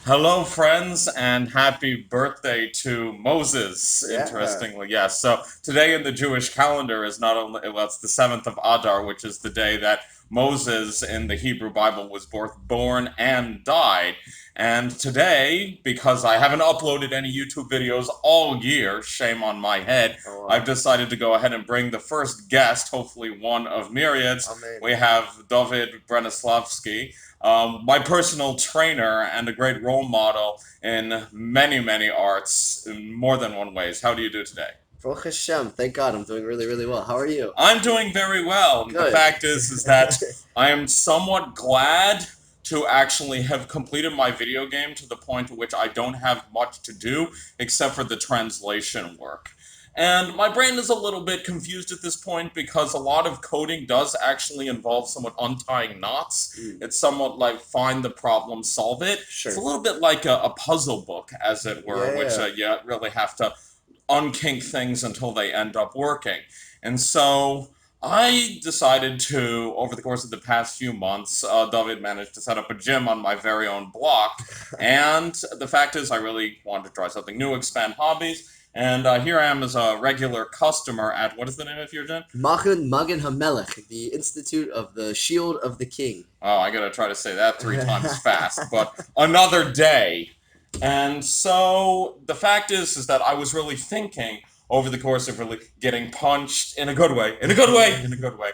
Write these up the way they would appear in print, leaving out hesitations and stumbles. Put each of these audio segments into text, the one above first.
Hello, friends, and happy birthday to Moses. Yeah. Interestingly, yes. So today in the Jewish calendar is not only well, it's the 7th of Adar, which is the day that Moses in the Hebrew Bible was both born and died. And today, because I haven't uploaded any YouTube videos all year, shame on my head, Oh I've wow. decided to go ahead and bring the first guest, hopefully one of myriads. Amen. We have Dovid Braslawsce, my personal trainer and a great role model in many, many arts in more than one ways. How do you do today? Baruch Hashem. Thank God I'm doing really, really well. How are you? I'm doing very well. The Good. fact is that I am somewhat glad to actually have completed my video game to the point at which I don't have much to do except for the translation work. And my brain is a little bit confused at this point because a lot of coding does actually involve somewhat untying knots. Mm, It's somewhat like find the problem, solve it. It's a sure. little bit like a puzzle book, as it were, which Yeah. you really have to unkink things until they end up working. And so I decided to, over the course of the past few months, David managed to set up a gym on my very own block. And the fact is, I really wanted to try something new, expand hobbies. And here I am as a regular customer at what is the name of your gym? Magen HaMelech, the Institute of the Shield of the King. Oh, I gotta try to say that three times fast, but another day. And so the fact is that I was really thinking over the course of really getting punched in a good way, in a good way, in a good way,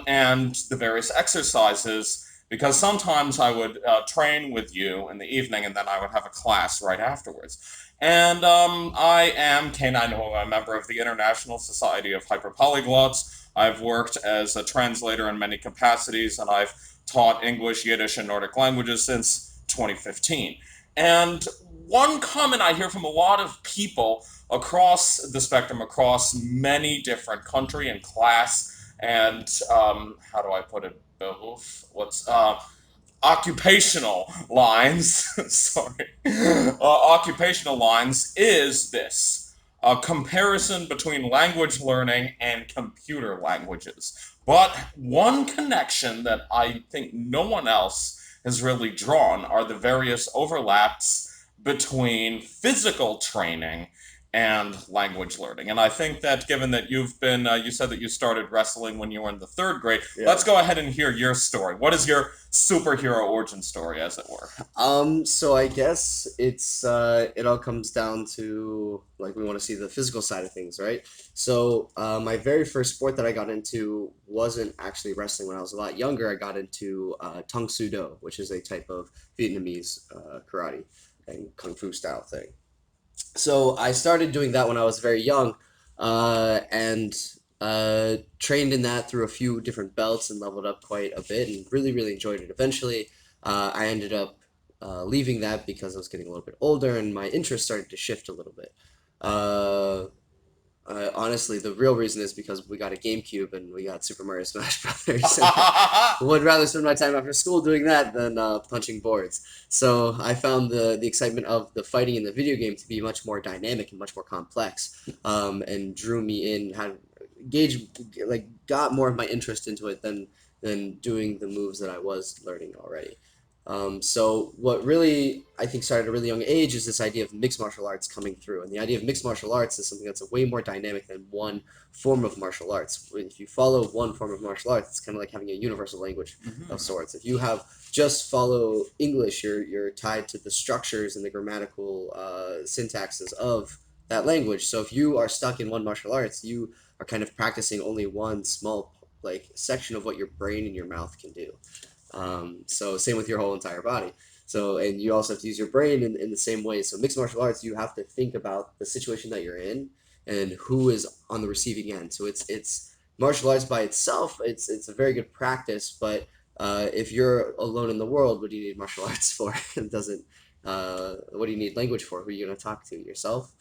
and the various exercises. Because sometimes I would train with you in the evening, and then I would have a class right afterwards. And I am K9, a member of the International Society of Hyperpolyglots. I've worked as a translator in many capacities, and I've taught English, Yiddish, and Nordic languages since 2015. And one comment I hear from a lot of people across the spectrum, across many different country and class, and how do I put it? What's occupational lines? Sorry, occupational lines is this: a comparison between language learning and computer languages. But one connection that I think no one else has really drawn are the various overlaps between physical training and language learning. And I think that given that you said that you started wrestling when you were in the third grade, let's Yeah. go ahead and hear your story. What is your superhero origin story, as it were? So I guess it all comes down to like we want to see the physical side of things, right? So my very first sport that I got into wasn't actually wrestling. When I was a lot younger, I got into Tang Soo Do, which is a type of Vietnamese karate and kung fu style thing. So I started doing that when I was very young, and trained in that through a few different belts and leveled up quite a bit and really, really enjoyed it. Eventually, I ended up leaving that because I was getting a little bit older and my interest started to shift a little bit. Uh, Honestly, the real reason is because we got a GameCube and we got Super Mario Smash Brothers, and I would rather spend my time after school doing that than punching boards. So I found the excitement of the fighting in the video game to be much more dynamic and much more complex, and drew me in, had gauge like got more of my interest into it than doing the moves that I was learning already. So what really I think started at a really young age is this idea of mixed martial arts coming through, and the idea of mixed martial arts is something that's a way more dynamic than one form of martial arts. If you follow one form of martial arts, it's kind of like having a universal language of Mhm. sorts. If you have just follow English, you're tied to the structures and the grammatical syntaxes of that language. So if you are stuck in one martial arts, you are kind of practicing only one small like section of what your brain and your mouth can do. So same with your whole entire body. So and you also have to use your brain in the same way. So mixed martial arts, you have to think about the situation that you're in and who is on the receiving end. So it's martial arts by itself. It's a very good practice, but if you're alone in the world, what do you need martial arts for? It doesn't. What do you need language for? Who are you going to talk to? Yourself?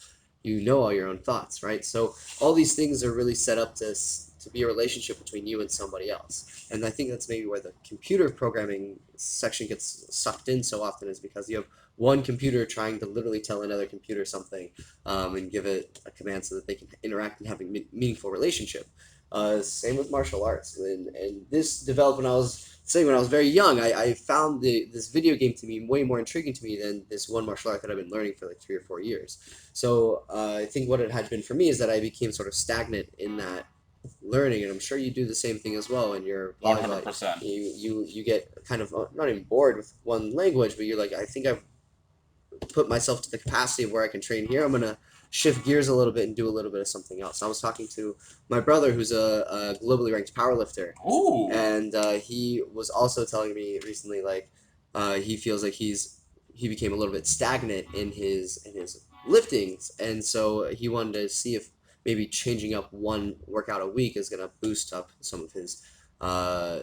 You know all your own thoughts, right? So all these things are really set up to be a relationship between you and somebody else. And I think that's maybe where the computer programming section gets sucked in so often, is because you have one computer trying to literally tell another computer something, and give it a command so that they can interact and have a meaningful relationship. Same with martial arts, and this developed when I was saying when I was very young. I found this video game to be way more intriguing to me than this one martial art that I've been learning for like 3 or 4 years. So I think what it had been for me is that I became sort of stagnant in that learning, and I'm sure you do the same thing as well in your volleyball. 100%. You get kind of not even bored with one language, but you're like, I think I've put myself to the capacity of where I can train here. I'm gonna shift gears a little bit and do a little bit of something else. I was talking to my brother, who's a globally ranked powerlifter, Ooh. and he was also telling me recently, like he feels like he became a little bit stagnant in his liftings, and so he wanted to see if maybe changing up one workout a week is gonna boost up some of uh,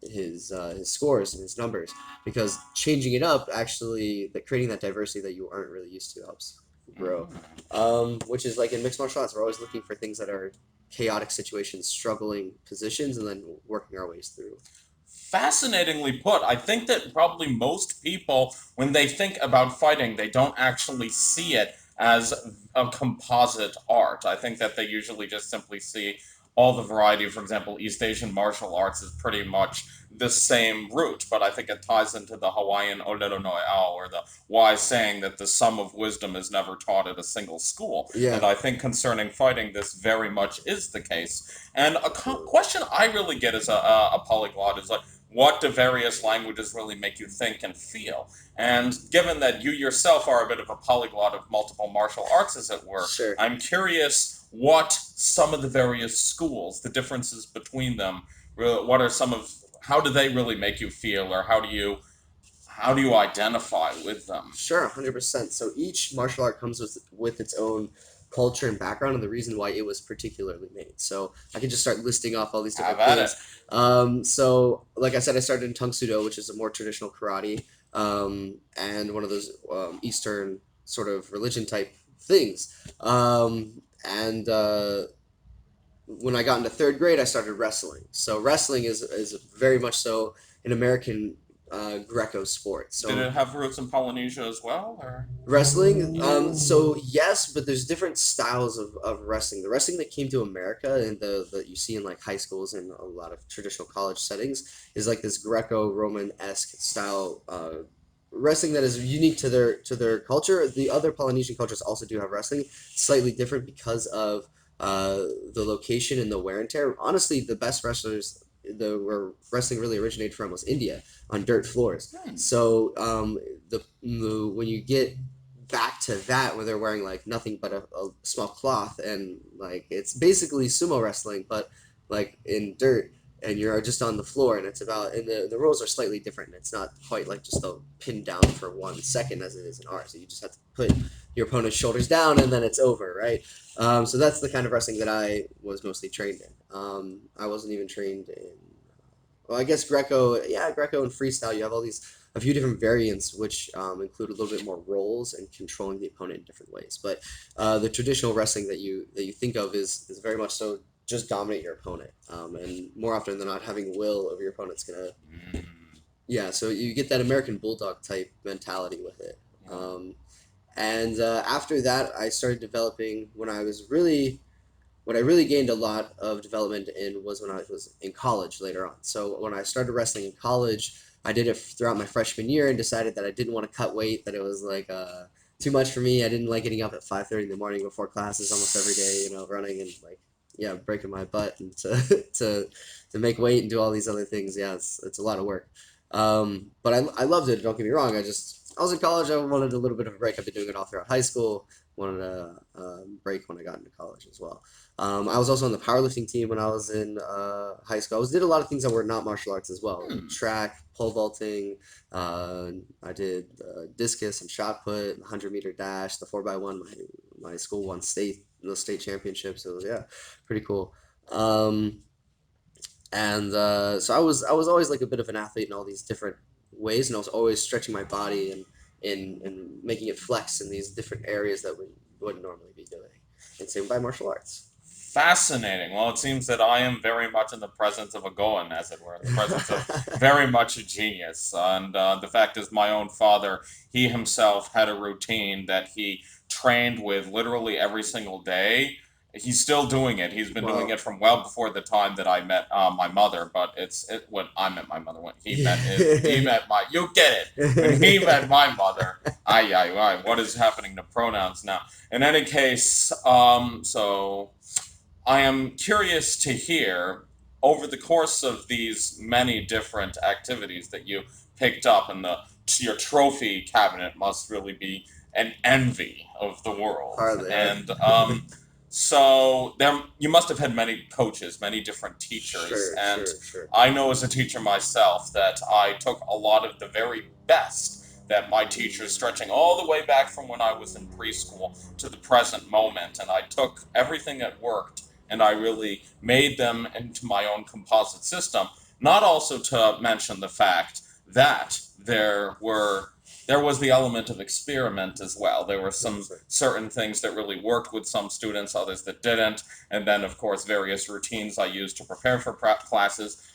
his scores and his numbers, because changing it up actually creating that diversity that you aren't really used to helps grow. Which is like in mixed martial arts, we're always looking for things that are chaotic situations, struggling positions, and then working our ways through. Fascinatingly put. I think that probably most people, when they think about fighting, they don't actually see it as a composite art. I think that they usually just simply see all the variety. For example, East Asian martial arts is pretty much the same root, but I think it ties into the Hawaiian Olelo no Ao, or the wise saying that the sum of wisdom is never taught at a single school. Yeah. And I think concerning fighting, this very much is the case. And a question I really get as a polyglot is like, what do various languages really make you think and feel? And given that you yourself are a bit of a polyglot of multiple martial arts, as it were, Sure. I'm curious what some of the various schools, the differences between them, what are some of, how do they really make you feel, or how do you identify with them? Sure, 100%. So each martial art comes with its own culture and background, and the reason why it was particularly made. So I can just start listing off all these Have different at it. things. So like I said, I started in Tung Sudo, which is a more traditional karate, and one of those Eastern sort of religion type things. And when I got into third grade, I started wrestling. So wrestling is very much so an American Greco sport. Did So it have roots in Polynesia as well, or? wrestling, Yeah. so yes, but there's different styles of wrestling. The wrestling that came to America and the that you see in like high schools and a lot of traditional college settings is like this Greco-Roman-esque style wrestling that is unique to their culture. The other Polynesian cultures also do have wrestling, slightly different because of the location and the wear and tear. Honestly, the best wrestlers where wrestling really originated from was India on dirt floors. Hmm. So when you get back to that where they're wearing like nothing but a small cloth, and like it's basically sumo wrestling but like in dirt, and you're just on the floor, and it's about and the rules are slightly different. It's not quite like just a pin down for 1 second as it is in ours. So you just have to put your opponent's shoulders down and then it's over, right? So that's the kind of wrestling that I was mostly trained in. I wasn't even trained in, well, I guess Greco, yeah, Greco and freestyle. You have all these a few different variants, which include a little bit more roles and controlling the opponent in different ways. But the traditional wrestling that you think of is very much so just dominate your opponent, and more often than not, having will over your opponent's gonna, Mm. yeah. So you get that American bulldog type mentality with it. Yeah. And after that, I started developing when I was really what I really gained a lot of development in was when I was in college later on. So when I started wrestling in college, I did it throughout my freshman year and decided that I didn't want to cut weight, that it was like too much for me. I didn't like getting up at 5:30 in the morning before classes almost every day, running and like yeah, breaking my butt and to make weight and do all these other things. Yeah, it's a lot of work. But I loved it. Don't get me wrong. I was in college. I wanted a little bit of a break. I've been doing it all throughout high school. Wanted a break when I got into college as well. I was also on the powerlifting team when I was in high school. Did a lot of things that were not martial arts as well, like Hmm. track, pole vaulting. I did discus and shot put, 100-meter dash, the 4x1. My school won the state championships. So yeah, pretty cool. Um, and so I was always like a bit of an athlete in all these different ways, and I was always stretching my body and making it flex in these different areas that we wouldn't normally be doing. And same by martial arts. Fascinating. Well, it seems that I am very much in the presence of a Goan, as it were, in the presence of very much a genius. And the fact is, my own father, he himself had a routine that he trained with literally every single day. He's still doing it. He's been doing Well, it from well before the time that I met my mother. But when I met my mother, when he met my, you get it, when he met my mother. Ay. What is happening to pronouns now? In any case, so I am curious to hear over the course of these many different activities that you picked up, and your trophy cabinet must really be an envy of the world. hardly, hardly. And so there, you must have had many coaches, many different teachers, Sure, and sure, sure. I know as a teacher myself that I took a lot of the very best that my teachers, stretching all the way back from when I was in preschool to the present moment, and I took everything that worked and I really made them into my own composite system. Not also to mention the fact that there was the element of experiment as well. There were some certain things that really worked with some students, others that didn't, and then of course various routines I used to prepare for prep classes.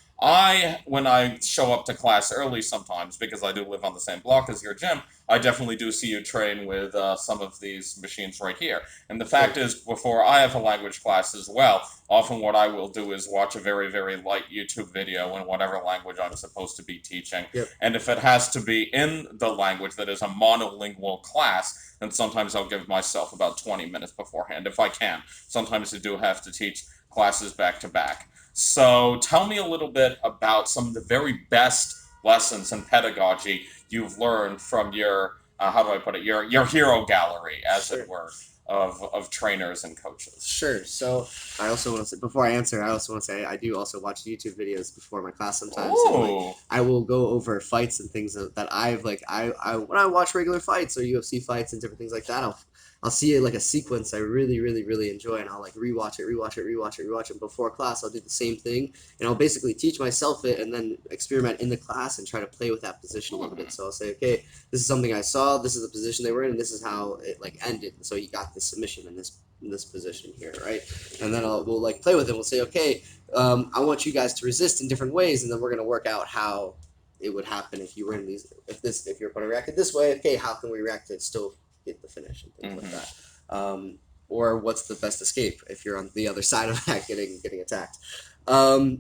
When I show up to class early sometimes, because I do live on the same block as your gym, I definitely do see you train with some of these machines right here. And the fact is, before I have a language class as well, often what I will do is watch a very, very light YouTube video in whatever language I'm supposed to be teaching. Yep. And if it has to be in the language that is a monolingual class, then sometimes I'll give myself about 20 minutes beforehand, if I can. Sometimes I do have to teach classes back to back. So tell me a little bit about some of the very best lessons in pedagogy you've learned from your how do I put it, your hero gallery, as Sure. it were, of trainers and coaches. Sure. So I also want to say, before I answer, I also want to say I do also watch YouTube videos before my class sometimes. And, like, Ooh. I will go over fights and things that I've like I when I watch regular fights or UFC fights and different things like that, I'll see it like a sequence I really really enjoy, and I'll like rewatch it. And before class, I'll do the same thing, and I'll basically teach myself it and then experiment in the class and try to play with that position a little bit. So I'll say, okay, this is something I saw. This is the position they were in, and this is how it like ended. So you got this submission in this position here, right? And then we'll like play with it. We'll say, okay, I want you guys to resist in different ways, and then we're gonna work out how it would happen if you were in these. If your opponent reacted this way, okay, how can we react to still get the finish and things like that? Or what's the best escape if you're on the other side of that getting attacked?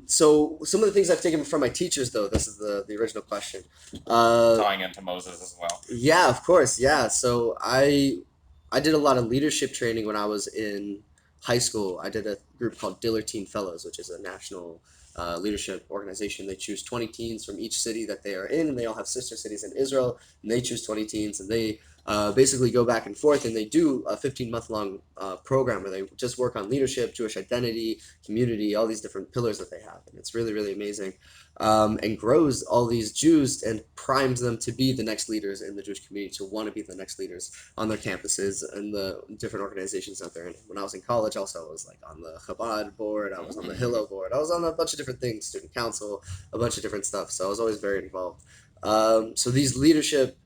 So some of the things I've taken from my teachers, though, this is the original question. Tying into Moses as well. Yeah, of course. Yeah. So I did a lot of leadership training when I was in high school. I did a group called Diller Teen Fellows, which is a national leadership organization. They choose 20 teens from each city that they are in, and they all have sister cities in Israel. And they choose 20 teens, and they basically go back and forth, and they do a 15-month long program where they just work on leadership, Jewish identity, community, all these different pillars that they have, and it's really really amazing. And grows all these Jews and primes them to be the next leaders in the Jewish community, to want to be the next leaders on their campuses and the different organizations that they're in. When I was in college, also I was like on the Chabad board, I was on the Hillel board, I was on a bunch of different things, student council, a bunch of different stuff. So I was always very involved. So these leadership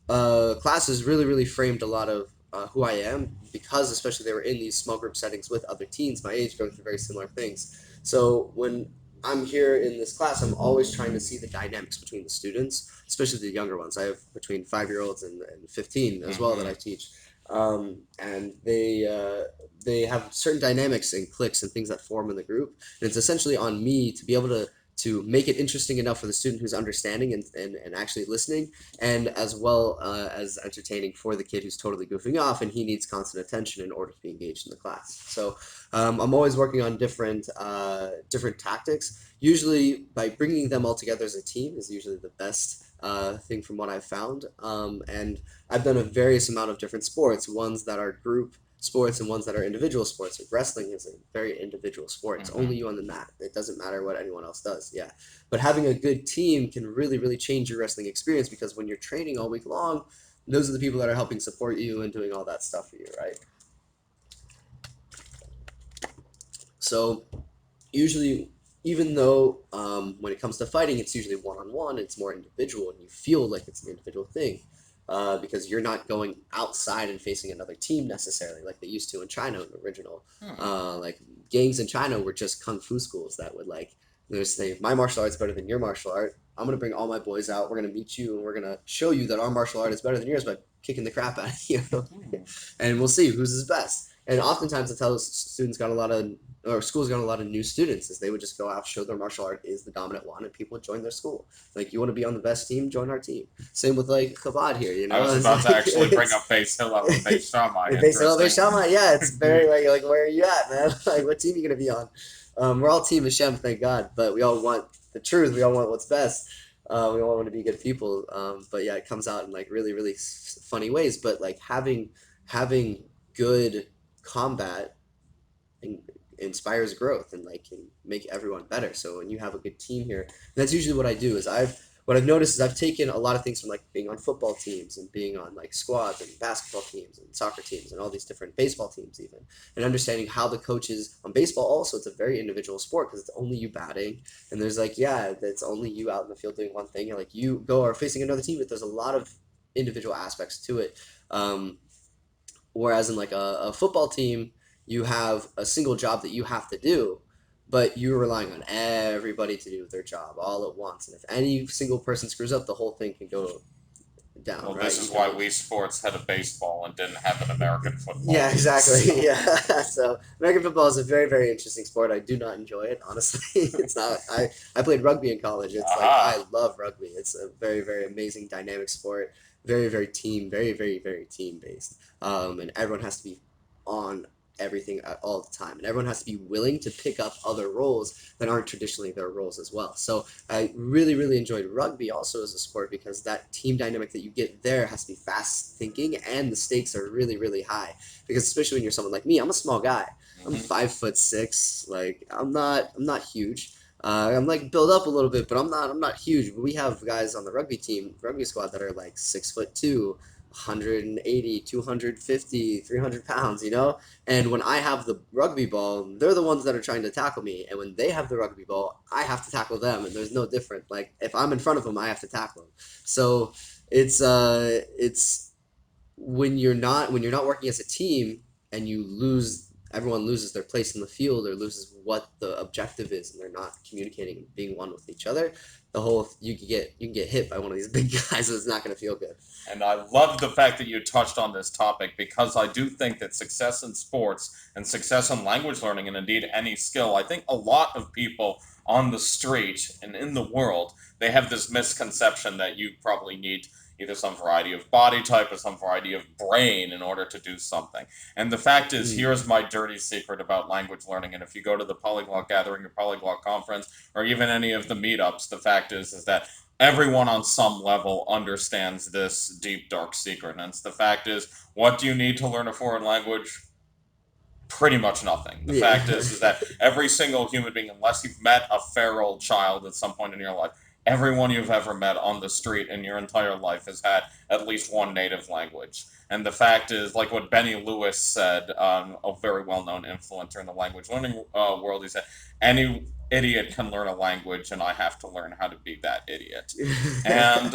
classes really framed a lot of who I am, because especially they were in these small group settings with other teens my age going through very similar things. So when I'm here in this class, I'm always trying to see the dynamics between the students, especially the younger ones. I have between 5-year-olds and 15 as well that I teach. And they have certain dynamics and cliques and things that form in the group. And it's essentially on me to be able to make it interesting enough for the student who's understanding and actually listening, and as well as entertaining for the kid who's totally goofing off and he needs constant attention in order to be engaged in the class. So I'm always working on different tactics. Usually by bringing them all together as a team is usually the best thing from what I've found. And I've done a various amount of different sports, ones that are group sports and ones that are individual sports. Like wrestling is a very individual sport. It's only you on the mat. It doesn't matter what anyone else does. Yeah. But having a good team can really change your wrestling experience, because when you're training all week long, those are the people that are helping support you and doing all that stuff for you, right? So usually, even though when it comes to fighting, it's usually one-on-one, it's more individual, and you feel like it's an individual thing. Because you're not going outside and facing another team necessarily like they used to in China in the original. Like gangs in China were just kung fu schools that would like say, my martial art's better than your martial art. I'm gonna bring all my boys out. We're gonna meet you, and we're gonna show you that our martial art is better than yours by kicking the crap out of you, and we'll see who's his best. And oftentimes that's how students got a lot of, or schools got a lot of new students, is they would just go out, show their martial art is the dominant one, and people would join their school. Like, you want to be on the best team, join our team. Same with like Chabad here, you I know. was It's about to like actually bring up Base Hillel and Base Shammai. Base Interesting. Shammai, yeah, it's very like where are you at, man? Like, what team are you gonna be on? We're all Team Hashem, thank God, but we all want the truth. We all want what's best. We all want to be good people. But yeah, it comes out in like really, really funny ways. But like having good combat in, inspires growth and like can make everyone better. So when you have a good team here, that's usually what I do. Is what I've noticed is I've taken a lot of things from like being on football teams and being on like squads and basketball teams and soccer teams and all these different baseball teams even, and understanding how the coaches on baseball also, it's a very individual sport because it's only you batting, and there's like, yeah, it's only you out in the field doing one thing, and like you go are facing another team, but there's a lot of individual aspects to it. um, Whereas in like a football team, you have a single job that you have to do, but you're relying on everybody to do their job all at once. And if any single person screws up, the whole thing can go down, Well, right? this is why Wii Sports had a baseball and didn't have an American football. Yeah, exactly. So. Yeah. So American football is a very, very interesting sport. I do not enjoy it, honestly. It's not. I played rugby in college. It's like Aha. I love rugby. It's a very, very amazing, dynamic sport. Very, very very, very, very team based. And everyone has to be on everything at all the time, and everyone has to be willing to pick up other roles that aren't traditionally their roles as well. So I really, really enjoyed rugby also as a sport because that team dynamic that you get there has to be fast thinking, and the stakes are really, really high. Because especially when you're someone like me, I'm a small guy. I'm 5'6". Like I'm not huge. I'm like built up a little bit, but I'm not huge. But we have guys on the rugby team, rugby squad that are like 6'2", 180, 250, 300 pounds, you know? And when I have the rugby ball, they're the ones that are trying to tackle me. And when they have the rugby ball, I have to tackle them. And there's no different. Like if I'm in front of them, I have to tackle them. So it's when you're not working as a team and you lose, everyone loses their place in the field or loses what the objective is, and they're not communicating and being one with each other, the whole you can get hit by one of these big guys. It's not going to feel good. And I love the fact that you touched on this topic because I do think that success in sports and success in language learning and indeed any skill, I think a lot of people on the street and in the world, they have this misconception that you probably need either some variety of body type or some variety of brain in order to do something. And the fact is, Mm. here's my dirty secret about language learning. And if you go to the Polyglot Gathering or Polyglot Conference or even any of the meetups, the fact is that everyone on some level understands this deep dark secret, and the fact is, what do you need to learn a foreign language? Pretty much nothing. The Yeah. fact is that every single human being, unless you've met a feral child at some point in your life, everyone you've ever met on the street in your entire life has had at least one native language. And the fact is, like what Benny Lewis said, a very well-known influencer in the language learning world, he said, "Any idiot can learn a language, and I have to learn how to be that idiot." And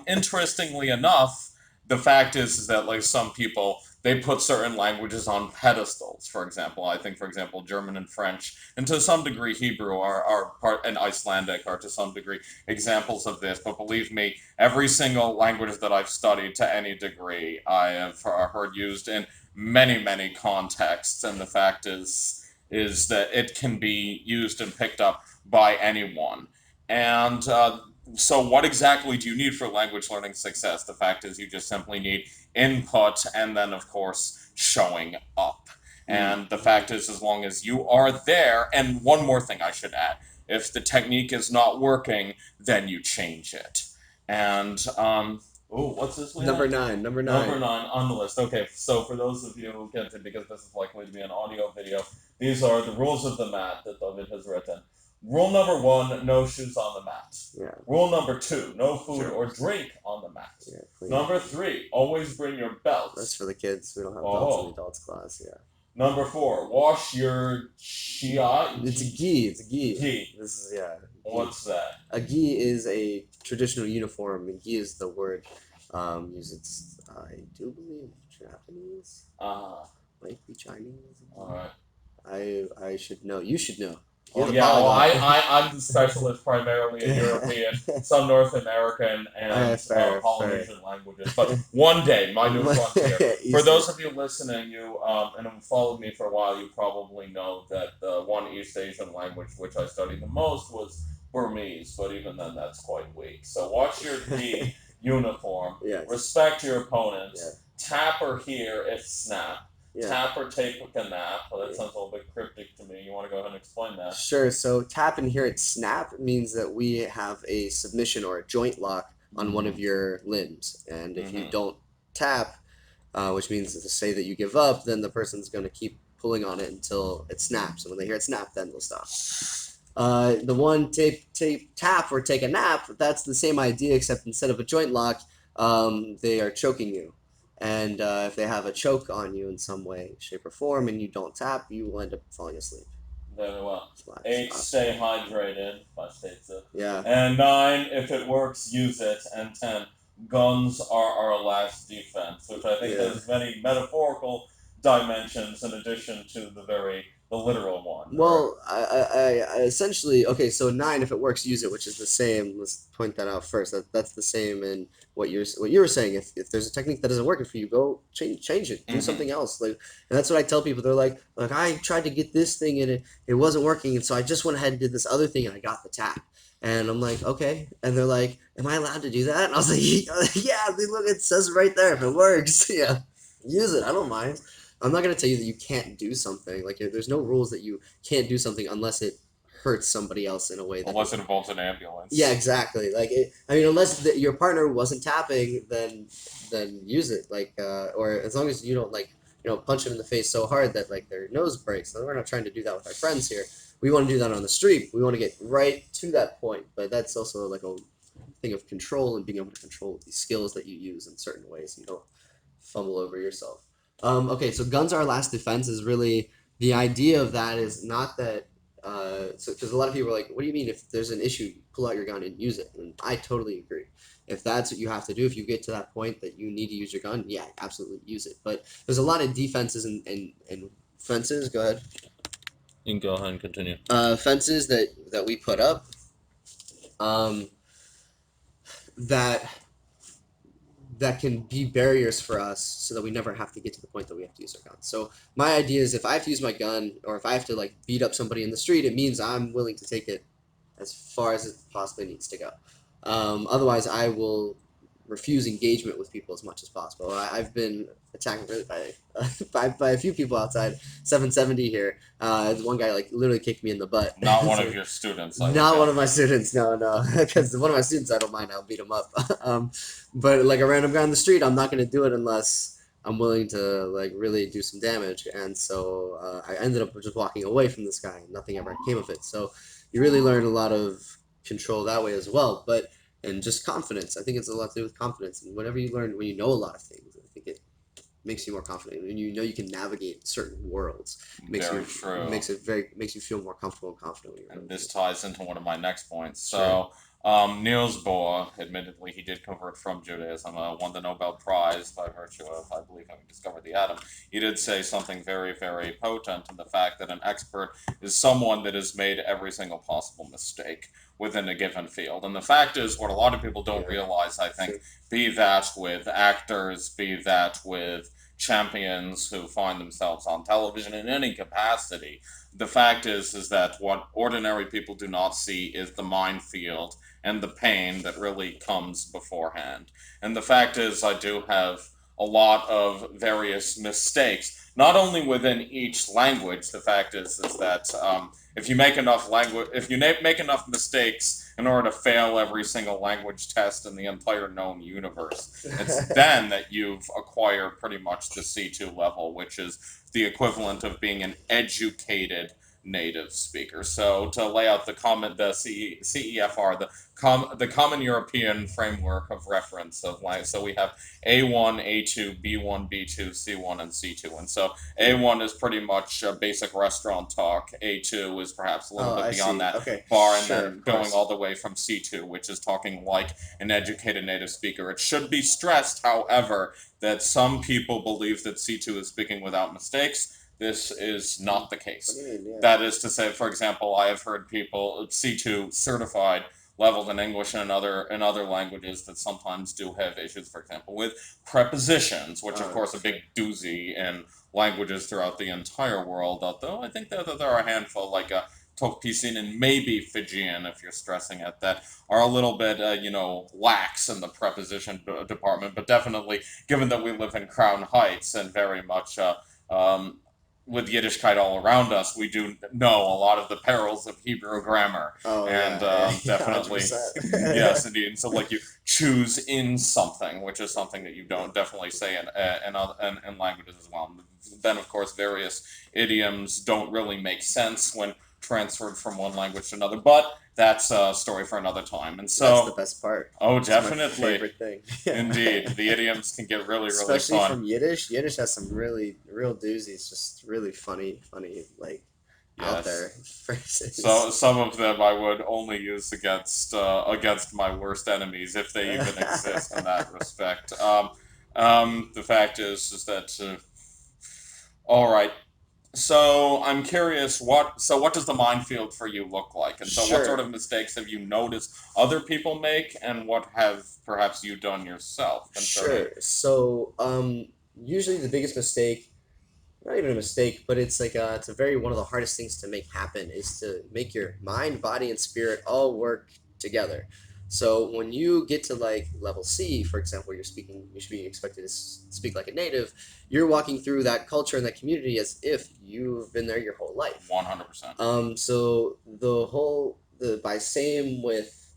interestingly enough, the fact is that like some people they put certain languages on pedestals. For example, I think, for example, German and French, and to some degree Hebrew are part, and Icelandic are to some degree examples of this. But believe me, every single language that I've studied to any degree, I have heard used in many, many contexts. And the fact is that it can be used and picked up by anyone. And so, what exactly do you need for language learning success? The fact is, you just simply need input and then, of course, showing up. Mm. And the fact is, as long as you are there, and one more thing I should add, if the technique is not working, then you change it. And, oh, what's this we Number have? nine. Number Number nine. 9 on the list. Okay, so for those of you who get it, because this is likely to be an audio video, these are the rules of the mat that Dovid has written. Rule number 1, no shoes on the mat. Yeah. Rule number 2, no food Sure. or drink on the mat. Yeah. Clean. Number 3, always bring your belt. That's for the kids. We don't have belts in the Oh. adults class. Yeah. Number 4, wash your chia. It's a gi. It's a gi. Gi. This is yeah. Gi. What's that? A gi is a traditional uniform. And gi is the word used. It's I do believe Japanese. Ah, Might be Chinese. alright. I should know. You should know. You're Well, the yeah, well, polyglot. I'm the specialist primarily in European, some North American, and Fair, fair. Polynesian languages. But one day, my new frontier. For East those Asian. of you listening, you and have followed me for a while, you probably know that the one East Asian language which I studied the most was Burmese. But even then, that's quite weak. So watch your D uniform. Yes. Respect your Yeah. opponents. Tap or hear if snap. Yeah. Tap or take a nap. Well, that Yeah. sounds a little bit cryptic to me. You want to go ahead and explain that? Sure. So tap and here at snap means that we have a submission or a joint lock on one of your limbs, and if you Mm-hmm. don't tap, which means to say that you give up, then the person's going to keep pulling on it until it snaps, and when they hear it snap, then they'll stop. The one tap or take a nap, that's the same idea, except instead of a joint lock, they are choking you. And if they have a choke on you in some way, shape, or form, and you don't tap, you will end up falling asleep. Very well. Slash. 8, stay hydrated. Flash takes it. Yeah. And 9, if it works, use it. And 10, guns are our last defense, which I think Yeah. has many metaphorical dimensions in addition to the literal one. Well, I essentially okay. So 9, if it works, use it, which is the same. Let's point that out first. That's the same in what you were saying. If there's a technique that doesn't work for you, go change it. Do something else. Like, and that's what I tell people. They're like I tried to get this thing and it wasn't working, and so I just went ahead and did this other thing and I got the tap. And I'm like, okay. And they're like, am I allowed to do that? And I was like, yeah. Look, it says right there. If it works, yeah, use it. I don't mind. I'm not gonna tell you that you can't do something. Like, there's no rules that you can't do something unless it hurts somebody else in a way that Unless it involves an ambulance. yeah, exactly. Like, I mean, unless your partner wasn't tapping, then use it. Like, or as long as you don't like punch them in the face so hard that like their nose breaks. We're not trying to do that with our friends here. We want to do that on the street. We want to get right to that point. But that's also like a thing of control and being able to control the skills that you use in certain ways. You don't fumble over yourself. Okay, so guns are our last defense is really the idea of that is not that so because a lot of people are like, what do you mean if there's an issue, pull out your gun and use it? And I totally agree. If that's what you have to do, if you get to that point that you need to use your gun, yeah, absolutely use it. But there's a lot of defenses and fences. Go ahead. You can go ahead and continue. Fences that we put up, um, that that can be barriers for us so that we never have to get to the point that we have to use our gun. So my idea is if I have to use my gun or if I have to like beat up somebody in the street, it means I'm willing to take it as far as it possibly needs to go. Otherwise, I will refuse engagement with people as much as possible. I've been attacked really by a few people outside 770 here. One guy like literally kicked me in the butt. Not one of your students. Not one of my students. No, because one of my students I don't mind. I'll beat him up. But like a random guy on the street, I'm not gonna do it unless I'm willing to like really do some damage. And so I ended up just walking away from this guy. Nothing ever came of it. So you really learn a lot of control that way as well. But and just confidence. I think it's a lot to do with confidence. And whenever you learn, when you know a lot of things, I think it makes you more confident. When you know you can navigate certain worlds, Very true. Makes you feel more comfortable and confident. And this ties into one of my next points. Sure. So, Niels Bohr, admittedly, he did convert from Judaism, won the Nobel Prize by virtue of, I believe, having discovered the atom. He did say something very, very potent in the fact that an expert is someone that has made every single possible mistake within a given field. And the fact is, what a lot of people don't realize, I think, be that with actors, be that with champions who find themselves on television in any capacity, the fact is that what ordinary people do not see is the minefield and the pain that really comes beforehand. And the fact is, I do have a lot of various mistakes, not only within each language. The fact is that if you make enough make enough mistakes in order to fail every single language test in the entire known universe, it's then that you've acquired pretty much the C2 level, which is the equivalent of being an educated native speaker. So to lay out the CEFR, the Common European Framework of Reference of language. So we have A1, A2, B1, B2, C1, and C2. And so A1 is pretty much basic restaurant talk. A2 is perhaps a little bit beyond that bar, and then going all the way from C2, which is talking like an educated native speaker. It should be stressed, however, that some people believe that C2 is speaking without mistakes. this is not the What case. do you mean? Yeah. That is to say, for example, I have heard people C2 certified leveled in English and in other languages that sometimes do have issues, for example, with prepositions, which of course a big Sure. doozy in languages throughout the entire world. Although I think that there are a handful like Tokpisin and maybe Fijian, if you're stressing it, that are a little bit, lax in the preposition department. But definitely, given that we live in Crown Heights and very much um, with Yiddishkeit all around us, we do know a lot of the perils of Hebrew grammar, Oh and yeah, yeah, hundred definitely, percent. yes, indeed. And so, like you choose in something, which is something that you don't definitely say in languages as well. Then, of course, various idioms don't really make sense when transferred from one language to another, but that's a story for another time. And That's the so, best part. oh, It's my definitely, favorite thing. indeed, the idioms can get really, really Especially fun. from Yiddish. Yiddish has some really real doozies, just really funny, like out there Yes. So phrases. some of them I would only use against my worst enemies if they even exist in that respect. The fact is that all right. So I'm curious, what does the minefield for you look like? And so what sort Sure, of mistakes have you noticed other people make, and what have perhaps you done yourself concerning? sure. So, usually the biggest mistake, not even a mistake, but it's like it's a very one of the hardest things to make happen is to make your mind, body, and spirit all work together. So when you get to like level C, for example, you should be expected to speak like a native. You're walking through that culture and that community as if you've been there your whole life. 100%. So the by same with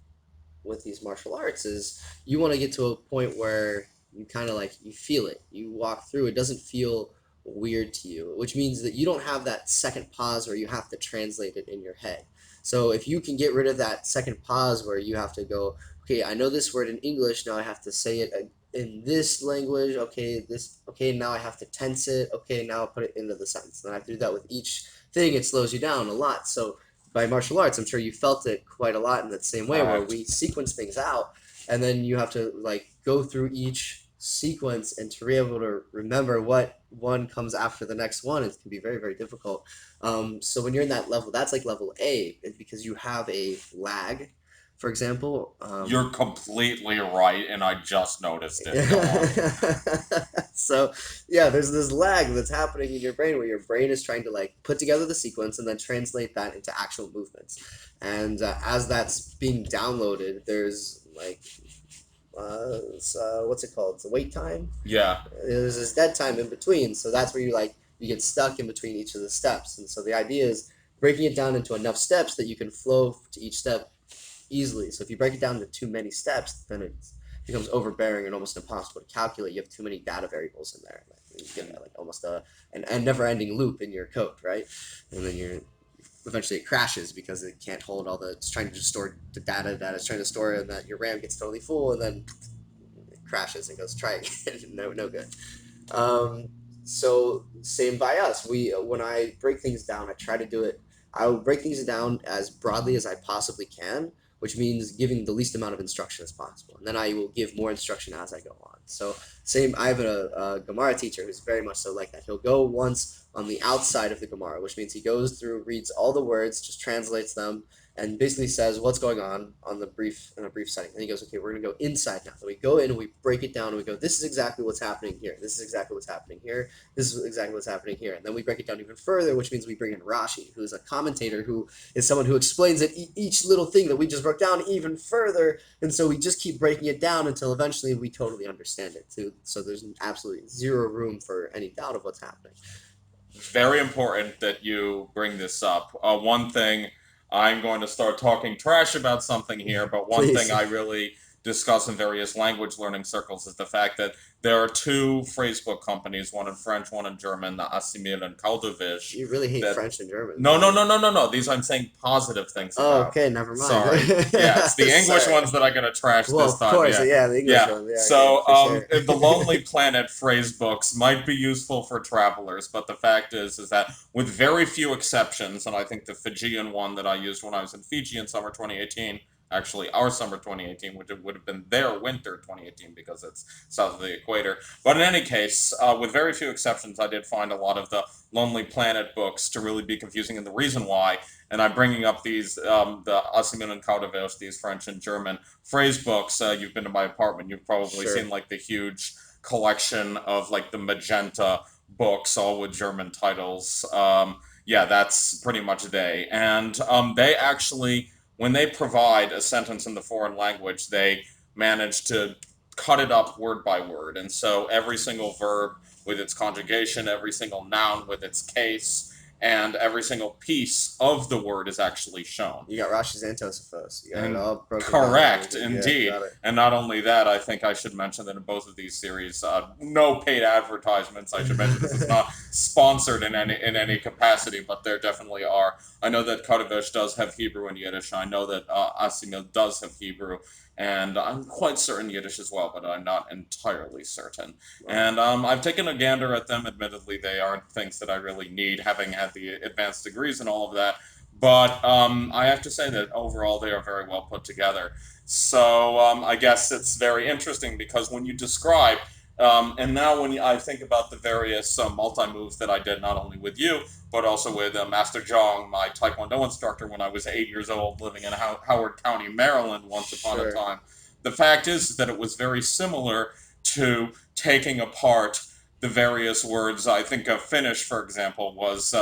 these martial arts is you want to get to a point where you kind of like you feel it, you walk through, it doesn't feel weird to you, which means that you don't have that second pause where you have to translate it in your head. So if you can get rid of that second pause where you have to go, okay, I know this word in English, now I have to say it in this language, okay, now I have to tense it, okay, now I'll put it into the sentence, and I have to do that with each thing. It slows you down a lot. So by martial arts, I'm sure you felt it quite a lot in that same way where Correct. we sequence things out and then you have to like go through each sequence and to be able to remember what one comes after the next one, it can be very, very difficult. So when you're in that level, that's like level A because you have a lag, for example. You're completely right, and I just noticed it. Go on. So yeah, there's this lag that's happening in your brain where your brain is trying to like put together the sequence and then translate that into actual movements. And as that's being downloaded, there's like what's it called? It's the wait time. Yeah. There's this dead time in between, so that's where you get stuck in between each of the steps. And so the idea is breaking it down into enough steps that you can flow to each step easily. So if you break it down into too many steps, then it becomes overbearing and almost impossible to calculate. You have too many data variables in there. Like, you get like almost a never-ending loop in your code, right? And then you're eventually it crashes because it can't hold all the it's trying to just store the data that it's trying to store, and that your RAM gets totally full, and then it crashes and goes try again. No good. Um, so same by us. We when I break things down, I try to do it. I will break things down as broadly as I possibly can, which means giving the least amount of instruction as possible, and then I will give more instruction as I go on. So same. I have a Gemara teacher who's very much so like that. He'll go once on the outside of the Gemara, which means he goes through, reads all the words, just translates them, and basically says what's going on the brief in a brief setting. Then he goes, okay, we're gonna go inside now. So we go in and we break it down and we go, this is exactly what's happening here. This is exactly what's happening here. This is exactly what's happening here. And then we break it down even further, which means we bring in Rashi, who is a commentator who is someone who explains it each little thing that we just broke down even further. And so we just keep breaking it down until eventually we totally understand it too. So there's absolutely zero room for any doubt of what's happening. Very important that you bring this up. One thing, I'm going to start talking trash about something here, but one thing Please. I really discuss in various language learning circles is the fact that there are two phrasebook companies, one in French, one in German, the Assimil and Caldovish, You really hate that French and German, no, don't no, you? no, no, no, no. These I'm saying positive things Oh, about. okay, never mind. Sorry. Yeah, it's the English Sorry. ones that I'm gonna trash Well, this of time. course, Yeah. yeah, the English Yeah. one, yeah, okay, So, for sure. the Lonely Planet phrase books might be useful for travelers, but the fact is that with very few exceptions, and I think the Fijian one that I used when I was in Fiji in summer 2018 actually our summer 2018, which would have been their winter 2018 because it's south of the equator. But in any case, with very few exceptions, I did find a lot of the Lonely Planet books to really be confusing, and the reason why, and I'm bringing up these, the Asimil and Kauderwelsch, these French and German phrase books. You've been to my apartment, you've probably Sure. seen like the huge collection of like the magenta books, all with German titles. Yeah, that's pretty much they. And they actually, when they provide a sentence in the foreign language, they manage to cut it up word by word. And so every single verb with its conjugation, every single noun with its case, and every single piece of the word is actually shown. You got Rashi's Antosopos. You got it And all broken down. correct, Yeah, indeed. got it. And not only that, I think I should mention that in both of these series, no paid advertisements. I should mention this is not sponsored in any capacity, but there definitely are. I know that Kauderwelsch does have Hebrew and Yiddish. I know that Asimil does have Hebrew, and I'm quite certain Yiddish as well, but I'm not entirely certain. And I've taken a gander at them. Admittedly, they aren't things that I really need, having had the advanced degrees and all of that. But I have to say that overall they are very well put together. So I guess it's very interesting because when you describe, and now when I think about the various multi moves that I did not only with you, but also with Master Jong, my Taekwondo instructor, when I was 8 years old, living in Howard County, Maryland, once upon a Sure. time. The fact is that it was very similar to taking apart the various words. I think Finnish, for example, was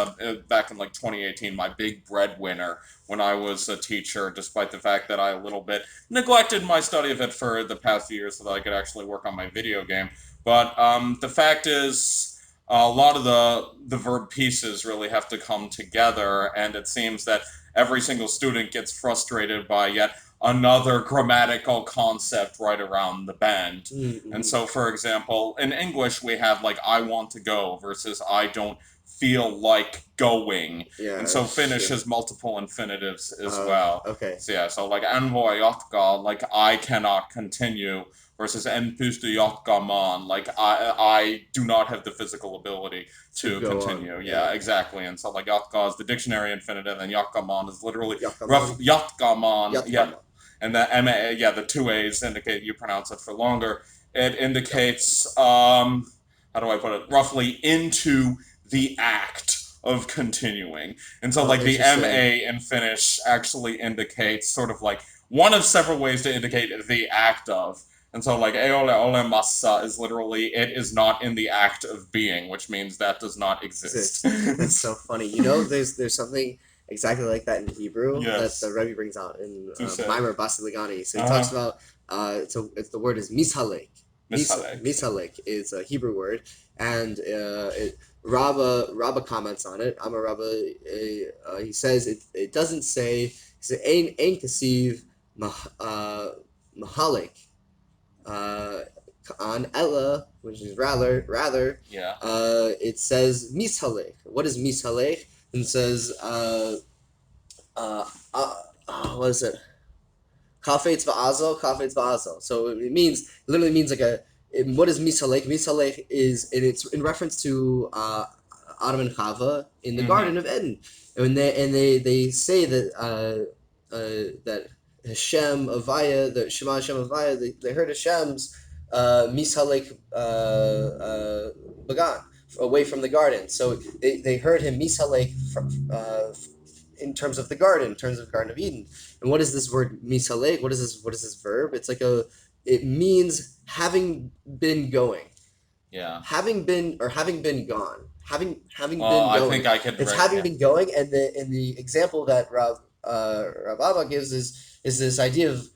back in like 2018 my big breadwinner when I was a teacher, despite the fact that I a little bit neglected my study of it for the past few years so that I could actually work on my video game. But the fact is, a lot of the verb pieces really have to come together, and it seems that every single student gets frustrated by yet another grammatical concept right around the bend. Mm-hmm. And so, for example, in English, we have like I want to go versus I don't feel like going. Yeah. And so Finnish Sure. has multiple infinitives as well. Okay. So yeah, so like en voi jatka, like I cannot continue, versus en pysty jatkamaan, like I do not have the physical ability to go continue. on. Yeah, exactly. And so like jatka is the dictionary infinitive, and jatkamaan is literally Jatkamaan. jatkamaan. Yeah, Jatkamaan. and the yeah, the two A's indicate you pronounce it for longer. It indicates how do I put it? Roughly into the act of continuing. And so like the MA in Finnish actually indicates sort of like one of several ways to indicate the act of. And so like ei ole olemassa is literally it is not in the act of being, which means that does not exist. That's so funny. You know, there's something exactly like that in Hebrew Yes. that the Rebbe brings out in To say. Maimer Basiligani. So he Uh-huh. talks about so it's the word is mishalek. Mishalek. Mishalek is a Hebrew word, and Rabba comments on it. I'm a Rabba. He says it doesn't say. He says ain kasiv mahalik on Ella, which is rather. Yeah. It says mishalek. What is mishalek? And says what is it? Kafetz va'azo. So it literally means like what is misalek? Misalek is, and it's in reference to Adam and Chava in the Garden of Eden, and they say that that Hashem Avaya, the Shema Hashem Avaya, they heard Hashem's misalek bagan, away from the garden. So they heard him misalek from in terms of the garden, in terms of Garden of Eden. And what is this word misalek? What is this verb? It's like it means having been going. Yeah. Having been gone. Having been I going. think I could. It's having been going, and the example that Rav Abba gives is this idea of